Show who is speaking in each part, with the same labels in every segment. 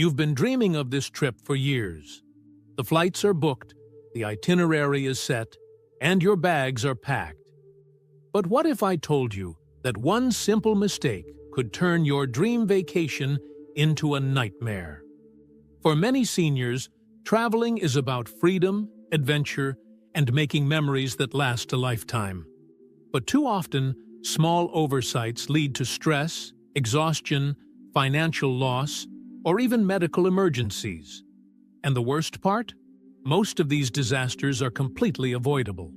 Speaker 1: You've been dreaming of this trip for years. The flights are booked, the itinerary is set, and your bags are packed. But what if I told you that one simple mistake could turn your dream vacation into a nightmare? For many seniors, traveling is about freedom, adventure, and making memories that last a lifetime. But too often, small oversights lead to stress, exhaustion, financial loss, or even medical emergencies. And the worst part? Most of these disasters are completely avoidable.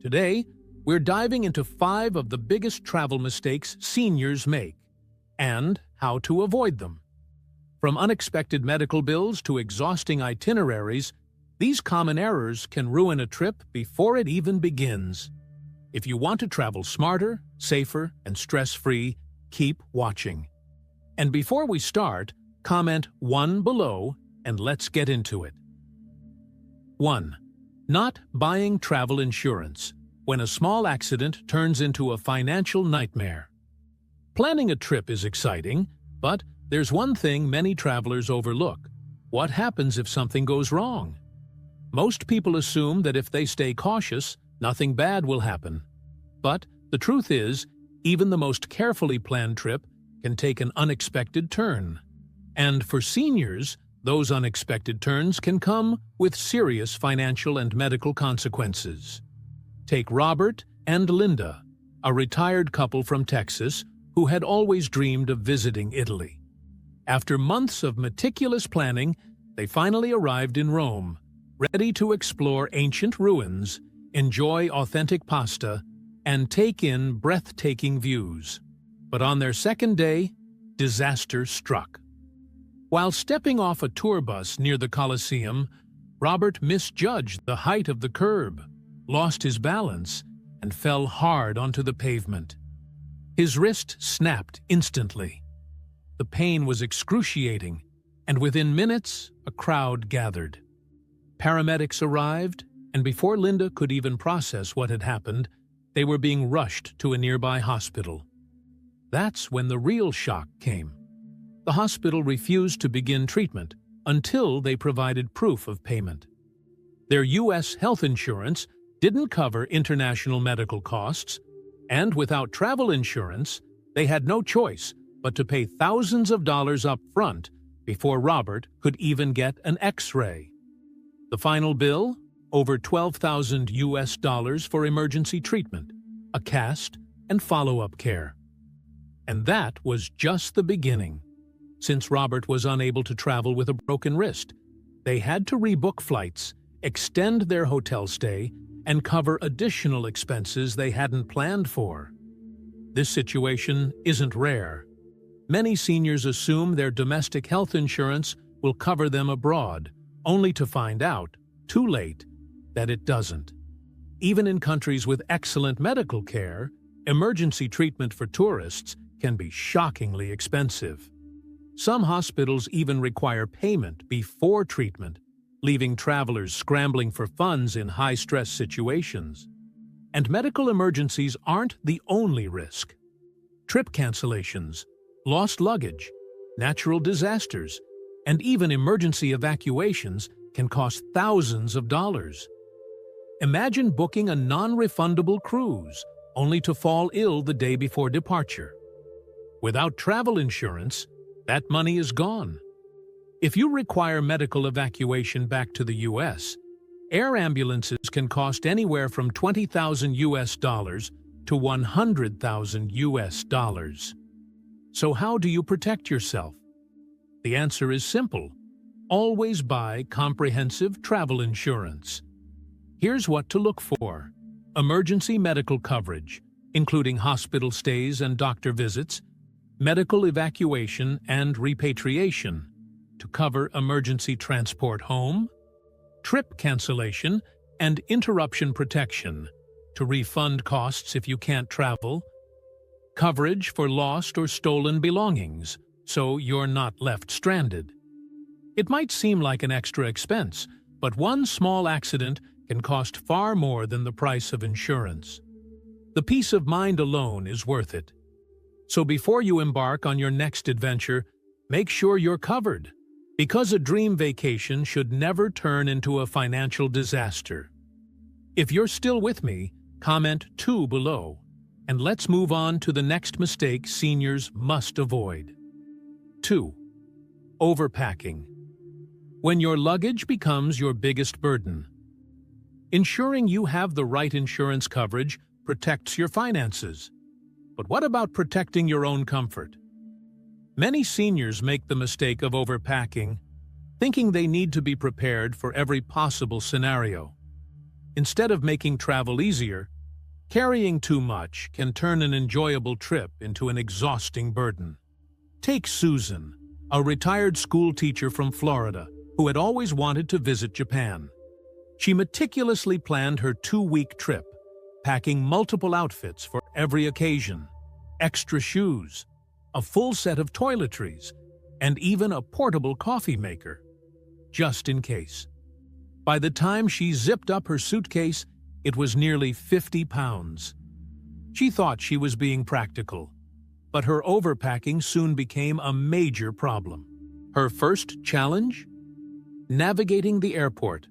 Speaker 1: Today, we're diving into 5 of the biggest travel mistakes seniors make, and how to avoid them. From unexpected medical bills to exhausting itineraries, these common errors can ruin a trip before it even begins. If you want to travel smarter, safer, and stress-free, keep watching. And before we start, comment 1 below and let's get into it. 1. Not buying travel insurance when a small accident turns into a financial nightmare. Planning a trip is exciting, but there's one thing many travelers overlook. What happens if something goes wrong? Most people assume that if they stay cautious, nothing bad will happen. But the truth is, even the most carefully planned trip can take an unexpected turn. And for seniors, those unexpected turns can come with serious financial and medical consequences. Take Robert and Linda, a retired couple from Texas who had always dreamed of visiting Italy. After months of meticulous planning, they finally arrived in Rome, ready to explore ancient ruins, enjoy authentic pasta, and take in breathtaking views. But on their second day, disaster struck. While stepping off a tour bus near the Colosseum, Robert misjudged the height of the curb, lost his balance, and fell hard onto the pavement. His wrist snapped instantly. The pain was excruciating, and within minutes, a crowd gathered. Paramedics arrived, and before Linda could even process what had happened, they were being rushed to a nearby hospital. That's when the real shock came. The hospital refused to begin treatment until they provided proof of payment. Their U.S. health insurance didn't cover international medical costs, and without travel insurance, they had no choice but to pay thousands of dollars up front before Robert could even get an X-ray. The final bill? Over $12,000 for emergency treatment, a cast, and follow-up care. And that was just the beginning. Since Robert was unable to travel with a broken wrist, they had to rebook flights, extend their hotel stay, and cover additional expenses they hadn't planned for. This situation isn't rare. Many seniors assume their domestic health insurance will cover them abroad, only to find out, too late, that it doesn't. Even in countries with excellent medical care, emergency treatment for tourists can be shockingly expensive. Some hospitals even require payment before treatment, leaving travelers scrambling for funds in high-stress situations. And medical emergencies aren't the only risk. Trip cancellations, lost luggage, natural disasters, and even emergency evacuations can cost thousands of dollars. Imagine booking a non-refundable cruise, only to fall ill the day before departure. Without travel insurance, that money is gone. If you require medical evacuation back to the U.S., air ambulances can cost anywhere from $20,000 to $100,000. So how do you protect yourself? The answer is simple. Always buy comprehensive travel insurance. Here's what to look for. Emergency medical coverage, including hospital stays and doctor visits, medical evacuation and repatriation, to cover emergency transport home, trip cancellation and interruption protection, to refund costs if you can't travel, coverage for lost or stolen belongings, so you're not left stranded. It might seem like an extra expense, but one small accident can cost far more than the price of insurance. The peace of mind alone is worth it. So before you embark on your next adventure, make sure you're covered. Because a dream vacation should never turn into a financial disaster. If you're still with me, comment 2 below, and let's move on to the next mistake seniors must avoid. 2. Overpacking. When your luggage becomes your biggest burden. Ensuring you have the right insurance coverage protects your finances. But what about protecting your own comfort? Many seniors make the mistake of overpacking, thinking they need to be prepared for every possible scenario. Instead of making travel easier, carrying too much can turn an enjoyable trip into an exhausting burden. Take Susan, a retired school teacher from Florida who had always wanted to visit Japan. She meticulously planned her 2-week trip, packing multiple outfits for every occasion, extra shoes, a full set of toiletries, and even a portable coffee maker, just in case. By the time she zipped up her suitcase, it was nearly 50 pounds. She thought she was being practical, but her overpacking soon became a major problem. Her first challenge? Navigating the airport.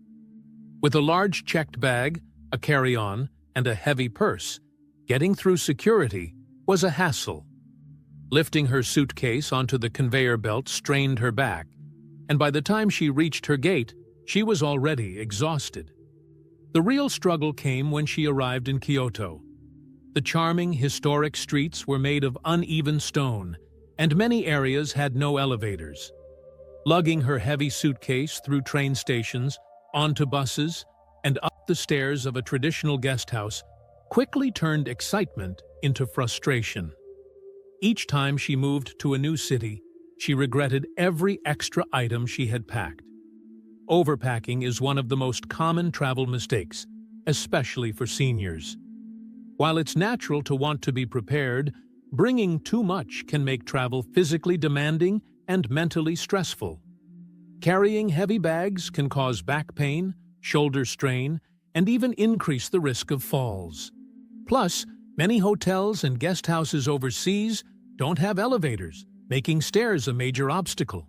Speaker 1: With a large checked bag, a carry-on, and a heavy purse, getting through security was a hassle. Lifting her suitcase onto the conveyor belt strained her back, and by the time she reached her gate, she was already exhausted. The real struggle came when she arrived in Kyoto. The charming, historic streets were made of uneven stone, and many areas had no elevators. Lugging her heavy suitcase through train stations, onto buses, and up the stairs of a traditional guest house quickly turned excitement into frustration. Each time she moved to a new city, she regretted every extra item she had packed. Overpacking is one of the most common travel mistakes, especially for seniors. While it's natural to want to be prepared, bringing too much can make travel physically demanding and mentally stressful. Carrying heavy bags can cause back pain, shoulder strain, and even increase the risk of falls. Plus, many hotels and guest houses overseas don't have elevators, making stairs a major obstacle.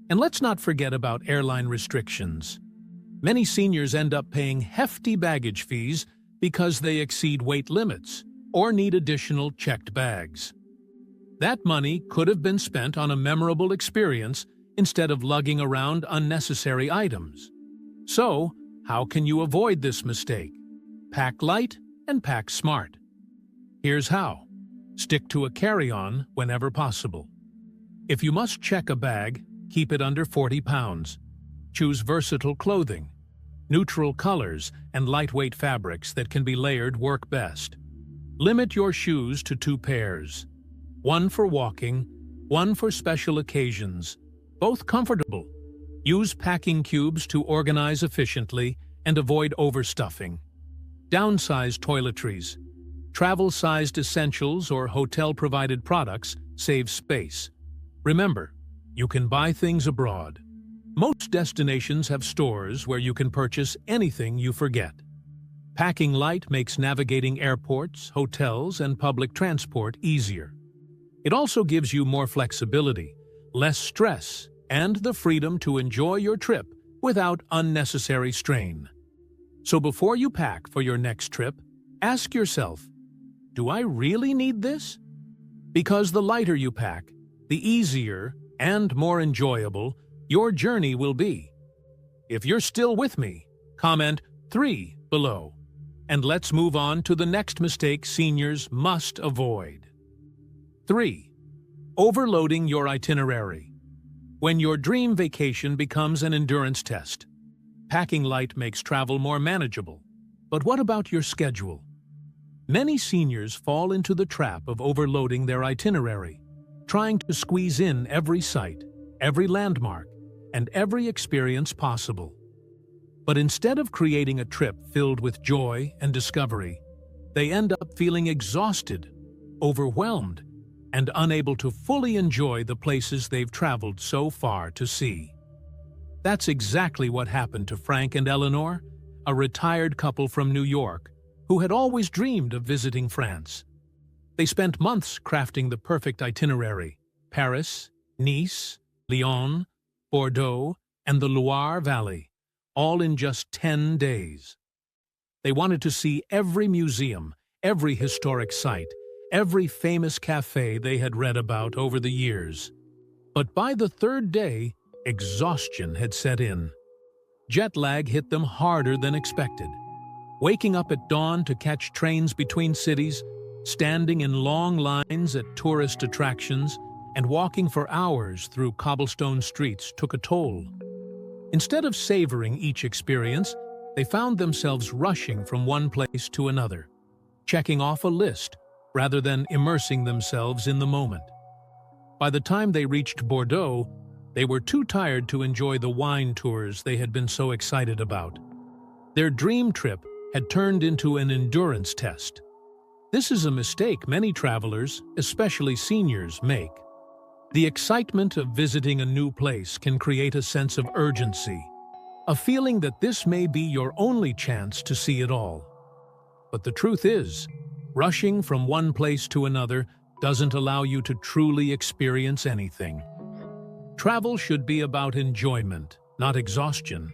Speaker 1: And let's not forget about airline restrictions. Many seniors end up paying hefty baggage fees because they exceed weight limits or need additional checked bags. That money could have been spent on a memorable experience instead of lugging around unnecessary items. So, how can you avoid this mistake? Pack light and pack smart. Here's how. Stick to a carry-on whenever possible. If you must check a bag, keep it under 40 pounds. Choose versatile clothing. Neutral colors and lightweight fabrics that can be layered work best. Limit your shoes to 2 pairs. One for walking, one for special occasions. Both comfortable. Use packing cubes to organize efficiently and avoid overstuffing. Downsize toiletries. Travel-sized essentials or hotel-provided products save space. Remember, you can buy things abroad. Most destinations have stores where you can purchase anything you forget. Packing light makes navigating airports, hotels, and public transport easier. It also gives you more flexibility, less stress, and the freedom to enjoy your trip without unnecessary strain. So before you pack for your next trip, ask yourself, do I really need this? Because the lighter you pack, the easier and more enjoyable your journey will be. If you're still with me, comment 3 below. And let's move on to the next mistake seniors must avoid. 3. Overloading your itinerary. When your dream vacation becomes an endurance test, packing light makes travel more manageable. But what about your schedule? Many seniors fall into the trap of overloading their itinerary, trying to squeeze in every site, every landmark, and every experience possible. But instead of creating a trip filled with joy and discovery, they end up feeling exhausted, overwhelmed, and unable to fully enjoy the places they've traveled so far to see. That's exactly what happened to Frank and Eleanor, a retired couple from New York who had always dreamed of visiting France. They spent months crafting the perfect itinerary: Paris, Nice, Lyon, Bordeaux, and the Loire Valley, all in just 10 days. They wanted to see every museum, every historic site, every famous cafe they had read about over the years. But by the third day, exhaustion had set in. Jet lag hit them harder than expected. Waking up at dawn to catch trains between cities, standing in long lines at tourist attractions, and walking for hours through cobblestone streets took a toll. Instead of savoring each experience, they found themselves rushing from one place to another, checking off a list rather than immersing themselves in the moment. By the time they reached Bordeaux, they were too tired to enjoy the wine tours they had been so excited about. Their dream trip had turned into an endurance test. This is a mistake many travelers, especially seniors, make. The excitement of visiting a new place can create a sense of urgency, a feeling that this may be your only chance to see it all. But the truth is, rushing from one place to another doesn't allow you to truly experience anything. Travel should be about enjoyment, not exhaustion.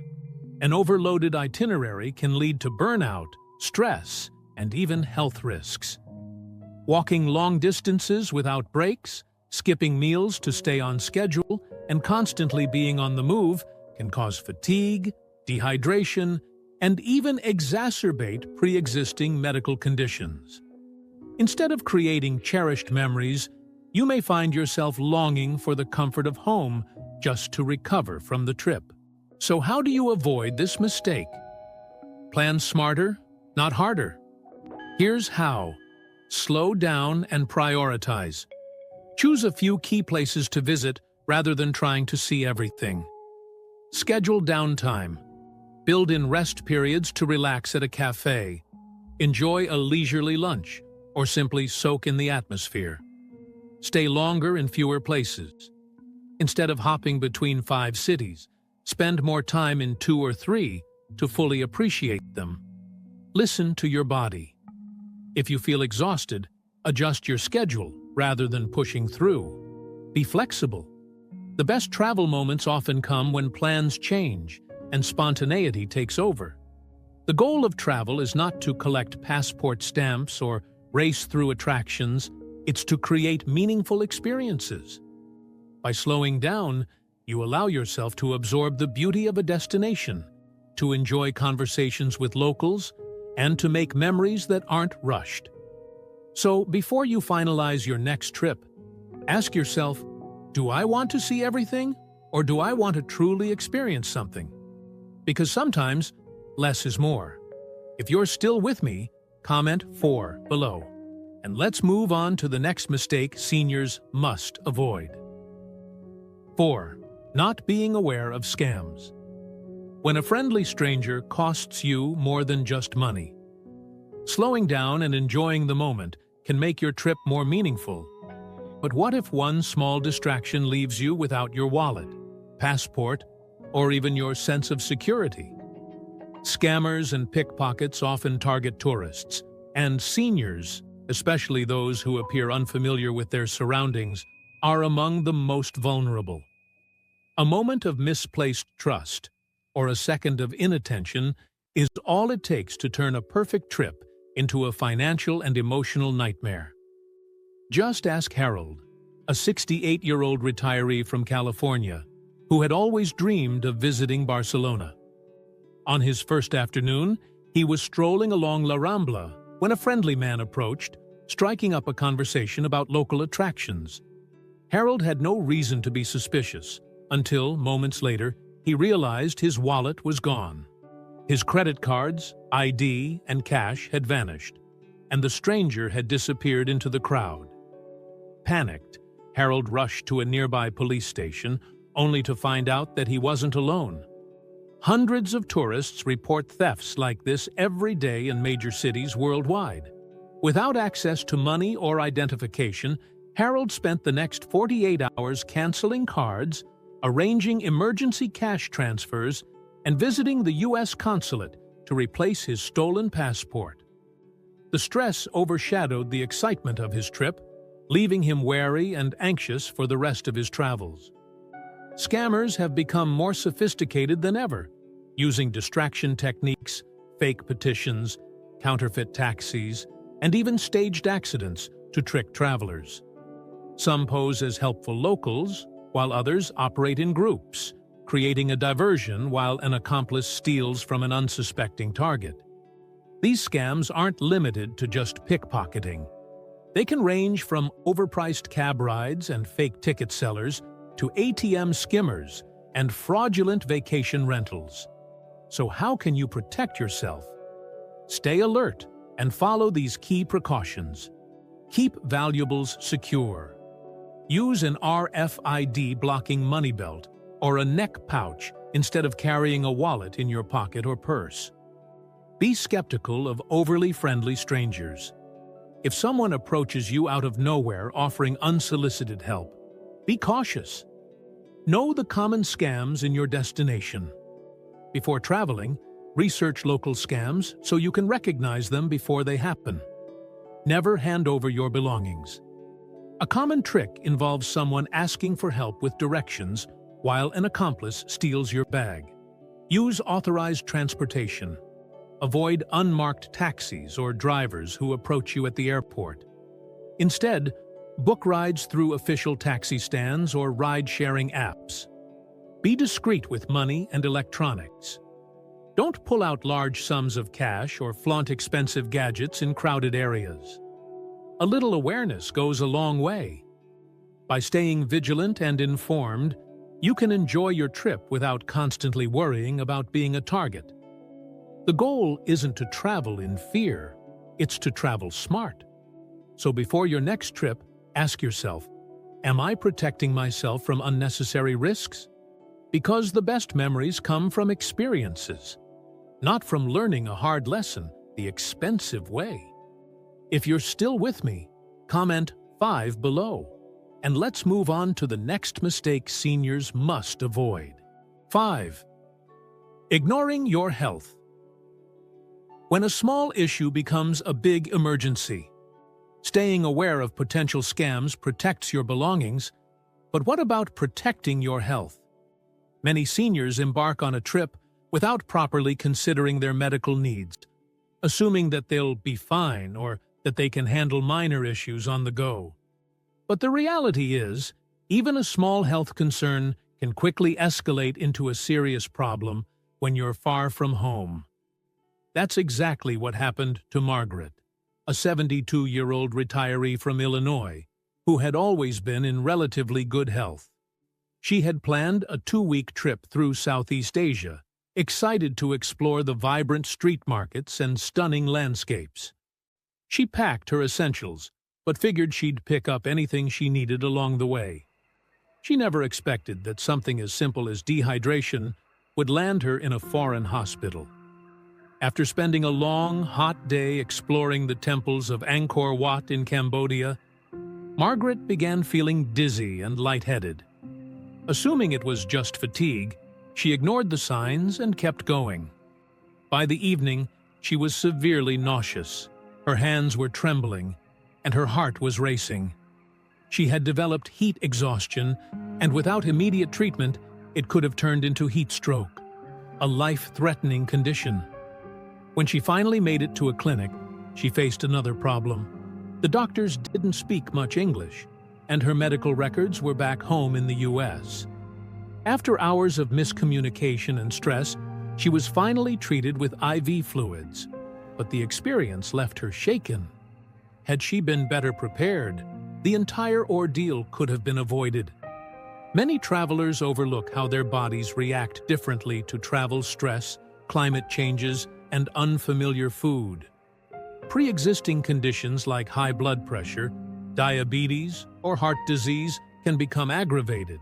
Speaker 1: An overloaded itinerary can lead to burnout, stress, and even health risks. Walking long distances without breaks, skipping meals to stay on schedule, and constantly being on the move can cause fatigue, dehydration, and even exacerbate pre-existing medical conditions. Instead of creating cherished memories, you may find yourself longing for the comfort of home just to recover from the trip. So how do you avoid this mistake? Plan smarter, not harder. Here's how. Slow down and prioritize. Choose a few key places to visit rather than trying to see everything. Schedule downtime. Build in rest periods to relax at a cafe. Enjoy a leisurely lunch, or simply soak in the atmosphere. Stay longer in fewer places. Instead of hopping between 5 cities, spend more time in 2 or 3 to fully appreciate them. Listen to your body. If you feel exhausted, adjust your schedule rather than pushing through. Be flexible. The best travel moments often come when plans change and spontaneity takes over. The goal of travel is not to collect passport stamps or race through attractions, it's to create meaningful experiences. By slowing down, you allow yourself to absorb the beauty of a destination, to enjoy conversations with locals, and to make memories that aren't rushed. So, before you finalize your next trip, ask yourself, do I want to see everything, or do I want to truly experience something? Because sometimes, less is more. If you're still with me, comment 4 below. And let's move on to the next mistake seniors must avoid. 4. Not being aware of scams. When a friendly stranger costs you more than just money. Slowing down and enjoying the moment can make your trip more meaningful. But what if one small distraction leaves you without your wallet, passport, or even your sense of security? Scammers and pickpockets often target tourists, and seniors, especially those who appear unfamiliar with their surroundings, are among the most vulnerable. A moment of misplaced trust, or a second of inattention, is all it takes to turn a perfect trip into a financial and emotional nightmare. Just ask Harold, a 68-year-old retiree from California, who had always dreamed of visiting Barcelona. On his first afternoon, he was strolling along La Rambla when a friendly man approached, striking up a conversation about local attractions. Harold had no reason to be suspicious, until, moments later, he realized his wallet was gone. His credit cards, ID, and cash had vanished, and the stranger had disappeared into the crowd. Panicked, Harold rushed to a nearby police station, only to find out that he wasn't alone. Hundreds of tourists report thefts like this every day in major cities worldwide. Without access to money or identification, Harold spent the next 48 hours canceling cards, arranging emergency cash transfers, and visiting the U.S. consulate to replace his stolen passport. The stress overshadowed the excitement of his trip, leaving him wary and anxious for the rest of his travels. Scammers have become more sophisticated than ever, using distraction techniques, fake petitions, counterfeit taxis, and even staged accidents to trick travelers. Some pose as helpful locals, while others operate in groups, creating a diversion while an accomplice steals from an unsuspecting target. These scams aren't limited to just pickpocketing. They can range from overpriced cab rides and fake ticket sellers to ATM skimmers and fraudulent vacation rentals. So how can you protect yourself? Stay alert and follow these key precautions. Keep valuables secure. Use an RFID blocking money belt or a neck pouch instead of carrying a wallet in your pocket or purse. Be skeptical of overly friendly strangers. If someone approaches you out of nowhere offering unsolicited help, be cautious. Know the common scams in your destination. Before traveling, research local scams so you can recognize them before they happen. Never hand over your belongings. A common trick involves someone asking for help with directions while an accomplice steals your bag. Use authorized transportation. Avoid unmarked taxis or drivers who approach you at the airport. Instead, book rides through official taxi stands or ride-sharing apps. Be discreet with money and electronics. Don't pull out large sums of cash or flaunt expensive gadgets in crowded areas. A little awareness goes a long way. By staying vigilant and informed, you can enjoy your trip without constantly worrying about being a target. The goal isn't to travel in fear, it's to travel smart. So before your next trip, ask yourself, am I protecting myself from unnecessary risks? Because the best memories come from experiences, not from learning a hard lesson the expensive way. If you're still with me, comment 5 below, and let's move on to the next mistake seniors must avoid. 5. Ignoring your health. When a small issue becomes a big emergency, staying aware of potential scams protects your belongings, but what about protecting your health? Many seniors embark on a trip without properly considering their medical needs, assuming that they'll be fine or that they can handle minor issues on the go. But the reality is, even a small health concern can quickly escalate into a serious problem when you're far from home. That's exactly what happened to Margaret, a 72-year-old retiree from Illinois, who had always been in relatively good health. She had planned a 2-week trip through Southeast Asia, excited to explore the vibrant street markets and stunning landscapes. She packed her essentials, but figured she'd pick up anything she needed along the way. She never expected that something as simple as dehydration would land her in a foreign hospital. After spending a long, hot day exploring the temples of Angkor Wat in Cambodia, Margaret began feeling dizzy and lightheaded. Assuming it was just fatigue, she ignored the signs and kept going. By the evening, she was severely nauseous. Her hands were trembling, and her heart was racing. She had developed heat exhaustion, and without immediate treatment, it could have turned into heat stroke, a life-threatening condition. When she finally made it to a clinic, she faced another problem. The doctors didn't speak much English, and her medical records were back home in the U.S. After hours of miscommunication and stress, she was finally treated with IV fluids, but the experience left her shaken. Had she been better prepared, the entire ordeal could have been avoided. Many travelers overlook how their bodies react differently to travel stress, climate changes, and unfamiliar food. Pre-existing conditions like high blood pressure, diabetes, or heart disease can become aggravated,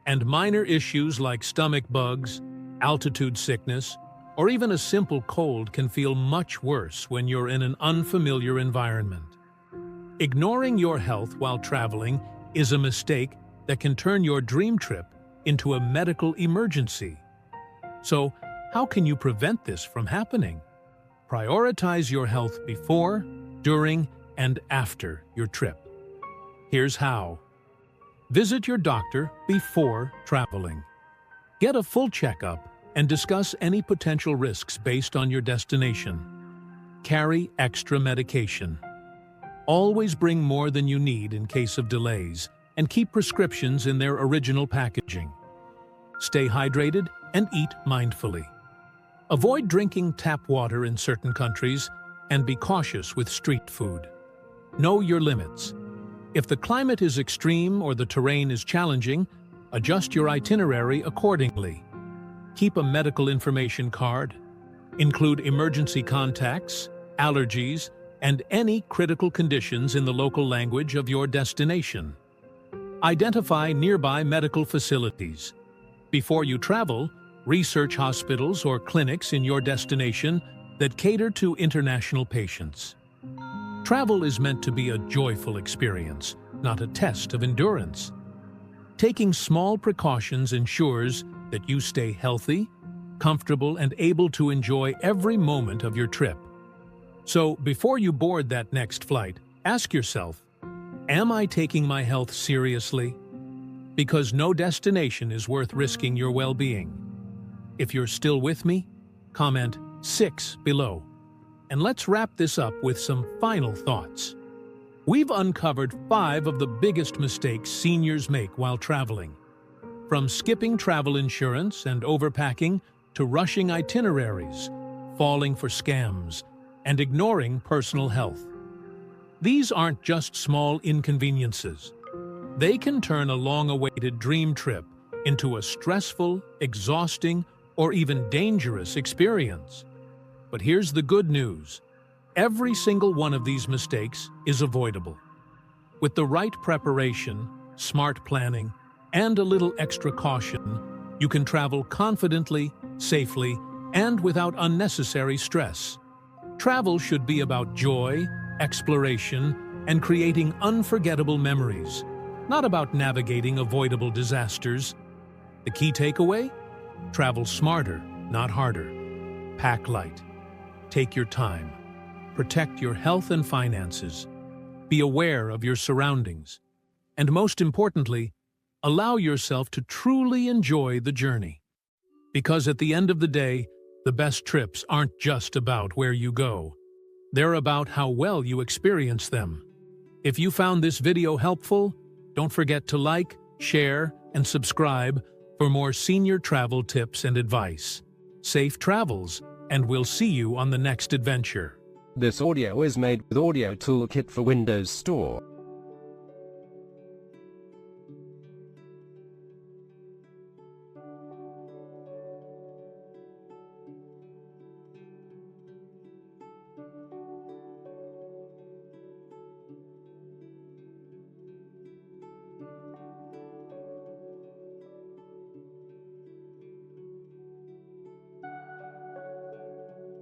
Speaker 1: and minor issues like stomach bugs, altitude sickness, or even a simple cold can feel much worse when you're in an unfamiliar environment. Ignoring your health while traveling is a mistake that can turn your dream trip into a medical emergency. So, how can you prevent this from happening? Prioritize your health before, during, and after your trip. Here's how. Visit your doctor before traveling. Get a full checkup and discuss any potential risks based on your destination. Carry extra medication. Always bring more than you need in case of delays, and keep prescriptions in their original packaging. Stay hydrated and eat mindfully. Avoid drinking tap water in certain countries, and be cautious with street food. Know your limits. If the climate is extreme or the terrain is challenging, adjust your itinerary accordingly. Keep a medical information card. Include emergency contacts, allergies, and any critical conditions in the local language of your destination. Identify nearby medical facilities. Before you travel, research hospitals or clinics in your destination that cater to international patients. Travel is meant to be a joyful experience, not a test of endurance. Taking small precautions ensures that you stay healthy, comfortable, and able to enjoy every moment of your trip. So, before you board that next flight, ask yourself, am I taking my health seriously? Because no destination is worth risking your well-being. If you're still with me, comment 6 below. And let's wrap this up with some final thoughts. We've uncovered 5 of the biggest mistakes seniors make while traveling. From skipping travel insurance and overpacking to rushing itineraries, falling for scams, and ignoring personal health. These aren't just small inconveniences. They can turn a long-awaited dream trip into a stressful, exhausting, or even dangerous experience. But here's the good news. Every single one of these mistakes is avoidable. With the right preparation, smart planning, and a little extra caution, you can travel confidently, safely, and without unnecessary stress. Travel should be about joy, exploration, and creating unforgettable memories, not about navigating avoidable disasters. The key takeaway? Travel smarter, not harder. Pack light. Take your time. Protect your health and finances. Be aware of your surroundings. And most importantly, allow yourself to truly enjoy the journey. Because at the end of the day, the best trips aren't just about where you go. They're about how well you experience them. If you found this video helpful, don't forget to like, share, and subscribe for more senior travel tips and advice. Safe travels, and we'll see you on the next adventure.
Speaker 2: This audio is made with Audio Toolkit for Windows Store.